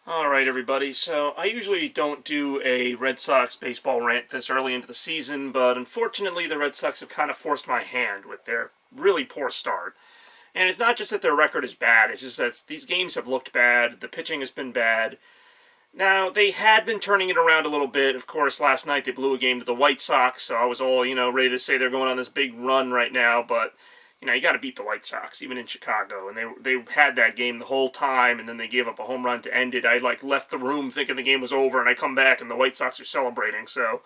All right, everybody. So I usually don't do a Red Sox baseball rant this early into the season, but unfortunately the Red Sox have kind of forced my hand with their really poor start. And it's not just that their record is bad, it's just that these games have looked bad, the pitching has been bad. Now, they had been turning it around a little bit. Of course, last night they blew a game to the White Sox, so I was all, ready to say they're going on this big run right now, but you got to beat the White Sox, even in Chicago. And they had that game the whole time, and then they gave up a home run to end it. I, left the room thinking the game was over, and I come back, and the White Sox are celebrating. So,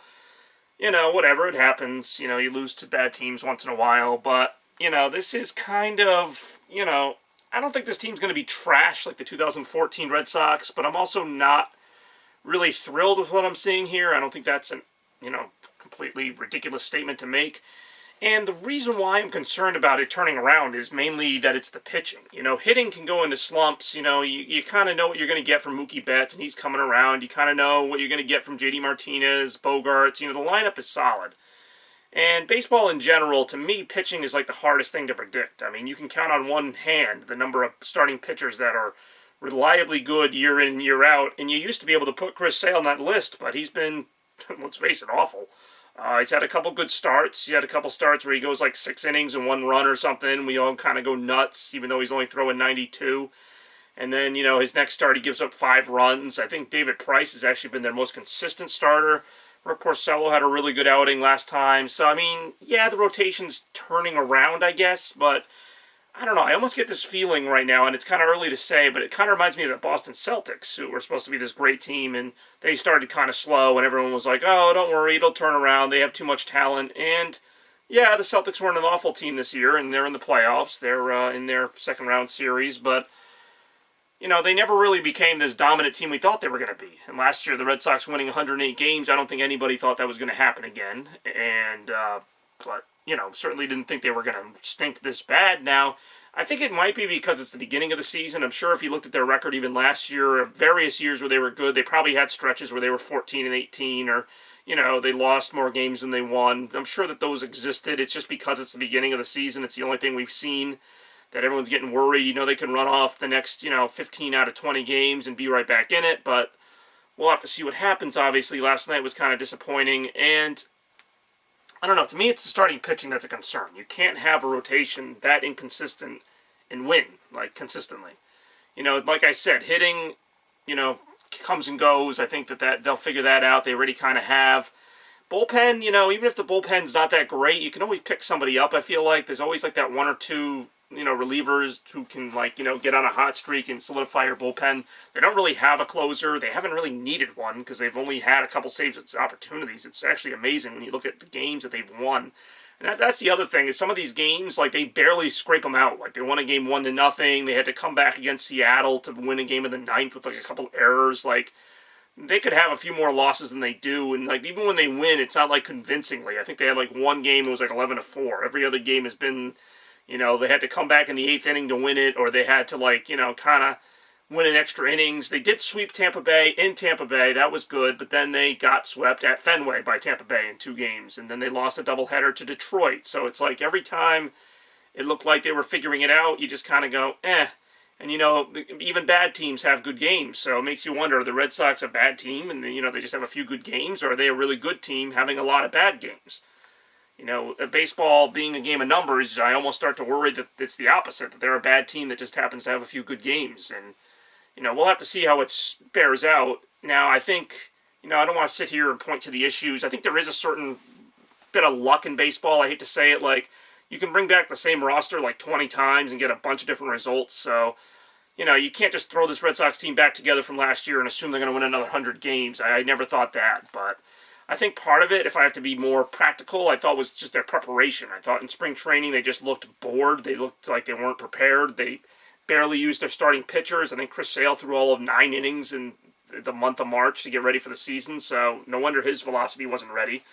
whatever, it happens. You lose to bad teams once in a while. But, this is kind of, I don't think this team's going to be trash like the 2014 Red Sox, but I'm also not really thrilled with what I'm seeing here. I don't think that's an, completely ridiculous statement to make. And the reason why I'm concerned about it turning around is mainly that it's the pitching. Hitting can go into slumps. You kind of know what you're going to get from Mookie Betts, and he's coming around. You kind of know what you're going to get from JD Martinez, Bogarts. The lineup is solid. And baseball in general, to me, pitching is like the hardest thing to predict. I mean, you can count on one hand the number of starting pitchers that are reliably good year in and year out. And you used to be able to put Chris Sale on that list, but he's been, let's face it, awful. He's had a couple good starts. He had a couple starts where he goes like 6 innings and 1 run or something. We all kind of go nuts, even though he's only throwing 92. And then, his next start, he gives up 5 runs. I think David Price has actually been their most consistent starter. Rick Porcello had a really good outing last time. So, I mean, yeah, the rotation's turning around, I guess. But I don't know. I almost get this feeling right now, and it's kind of early to say, but it kind of reminds me of the Boston Celtics, who were supposed to be this great team, and they started kind of slow, and everyone was like, oh, don't worry, it'll turn around. They have too much talent. And, yeah, the Celtics weren't an awful team this year, and they're in the playoffs. They're in their second-round series, but, they never really became this dominant team we thought they were going to be. And last year, the Red Sox winning 108 games, I don't think anybody thought that was going to happen again. And, but certainly didn't think they were going to stink this bad. Now, I think it might be because it's the beginning of the season. I'm sure if you looked at their record even last year, various years where they were good, they probably had stretches where they were 14 and 18, or, they lost more games than they won. I'm sure that those existed. It's just because it's the beginning of the season. It's the only thing we've seen that everyone's getting worried. They can run off the next, 15 out of 20 games and be right back in it, but we'll have to see what happens. Obviously, last night was kind of disappointing, and I don't know. To me, it's the starting pitching that's a concern. You can't have a rotation that inconsistent and win, consistently. Like I said, hitting, comes and goes. I think that they'll figure that out. They already kind of have. Bullpen, even if the bullpen's not that great, you can always pick somebody up. I feel like there's always that 1 or 2, relievers who can, get on a hot streak and solidify your bullpen. They don't really have a closer. They haven't really needed one because they've only had a couple saves opportunities. It's actually amazing when you look at the games that they've won. And that's the other thing, is some of these games, they barely scrape them out. They won a game 1-0. They had to come back against Seattle to win a game in the 9th with, a couple errors. They could have a few more losses than they do. And, even when they win, it's not, convincingly. I think they had, one game that was, 11-4. Every other game has been, they had to come back in the 8th inning to win it, or they had to, kind of win in extra innings. They did sweep Tampa Bay in Tampa Bay. That was good, but then they got swept at Fenway by Tampa Bay in 2 games, and then they lost a doubleheader to Detroit. So it's every time it looked like they were figuring it out, you just kind of go, eh. And, even bad teams have good games, so it makes you wonder, are the Red Sox a bad team, and, they just have a few good games, or are they a really good team having a lot of bad games? Baseball being a game of numbers, I almost start to worry that it's the opposite, that they're a bad team that just happens to have a few good games. And, we'll have to see how it bears out. Now, I think, I don't want to sit here and point to the issues. I think there is a certain bit of luck in baseball. I hate to say it, you can bring back the same roster 20 times and get a bunch of different results. So, you can't just throw this Red Sox team back together from last year and assume they're going to win another 100 games. I never thought that, but I think part of it, if I have to be more practical, I thought was just their preparation. I thought in spring training they just looked bored. They looked like they weren't prepared. They barely used their starting pitchers. I think Chris Sale threw all of 9 innings in the month of March to get ready for the season, so no wonder his velocity wasn't ready.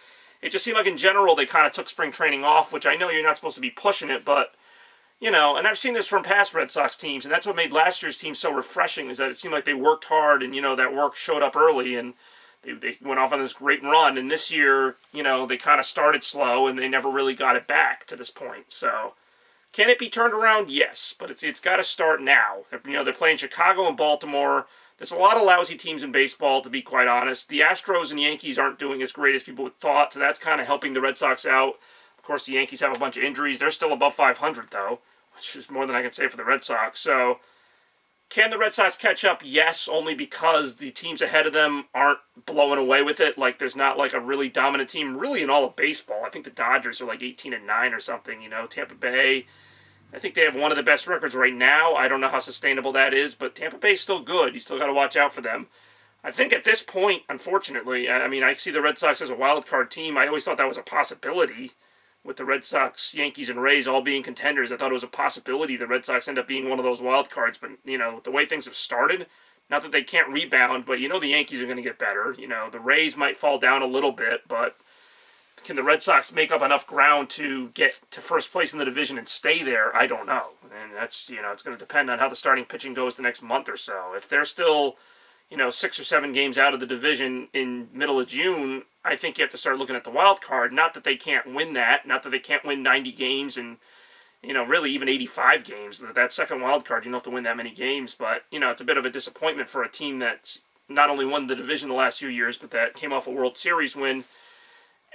It just seemed like in general they kind of took spring training off, which I know you're not supposed to be pushing it, but, and I've seen this from past Red Sox teams, and that's what made last year's team so refreshing, is that it seemed like they worked hard, and, that work showed up early, and they went off on this great run. And this year, they kind of started slow, and they never really got it back to this point. So, can it be turned around? Yes, but it's got to start now. They're playing Chicago and Baltimore. There's a lot of lousy teams in baseball, to be quite honest. The Astros and Yankees aren't doing as great as people would thought, so that's kind of helping the Red Sox out. Of course, the Yankees have a bunch of injuries. They're still above 500, though, which is more than I can say for the Red Sox. So, can the Red Sox catch up? Yes, only because the teams ahead of them aren't blowing away with it. Like, there's not like a really dominant team really in all of baseball. I think the Dodgers are like 18-9 or something, Tampa Bay, I think they have one of the best records right now. I don't know how sustainable that is, but Tampa Bay's still good. You still got to watch out for them. I think at this point, unfortunately, I see the Red Sox as a wild card team. I always thought that was a possibility with the Red Sox, Yankees, and Rays all being contenders. I thought it was a possibility the Red Sox end up being one of those wild cards, but, the way things have started, not that they can't rebound, but the Yankees are going to get better. The Rays might fall down a little bit, but can the Red Sox make up enough ground to get to first place in the division and stay there? I don't know. And that's, it's going to depend on how the starting pitching goes the next month or so. If they're still, 6 or 7 games out of the division in middle of June, I think you have to start looking at the wild card. Not that they can't win that. Not that they can't win 90 games and, really even 85 games. That second wild card, you don't have to win that many games. But, it's a bit of a disappointment for a team that's not only won the division the last few years, but that came off a World Series win.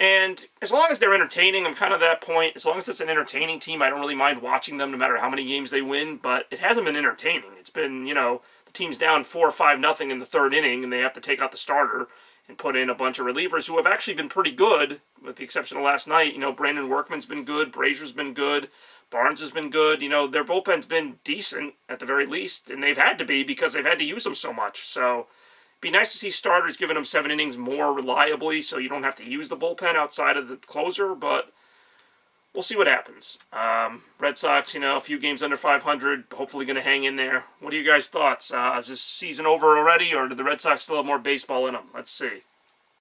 And as long as they're entertaining, I'm kind of at that point. As long as it's an entertaining team, I don't really mind watching them no matter how many games they win. But it hasn't been entertaining. It's been, the team's down 4 or 5-0 in the third inning, and they have to take out the starter and put in a bunch of relievers who have actually been pretty good, with the exception of last night. Brandon Workman's been good. Brazier's been good. Barnes has been good. Their bullpen's been decent at the very least, and they've had to be because they've had to use them so much. So be nice to see starters giving them 7 innings more reliably so you don't have to use the bullpen outside of the closer, but we'll see what happens. Red Sox, a few games under 500, hopefully going to hang in there. What are you guys' thoughts? Is this season over already, or do the Red Sox still have more baseball in them? Let's see.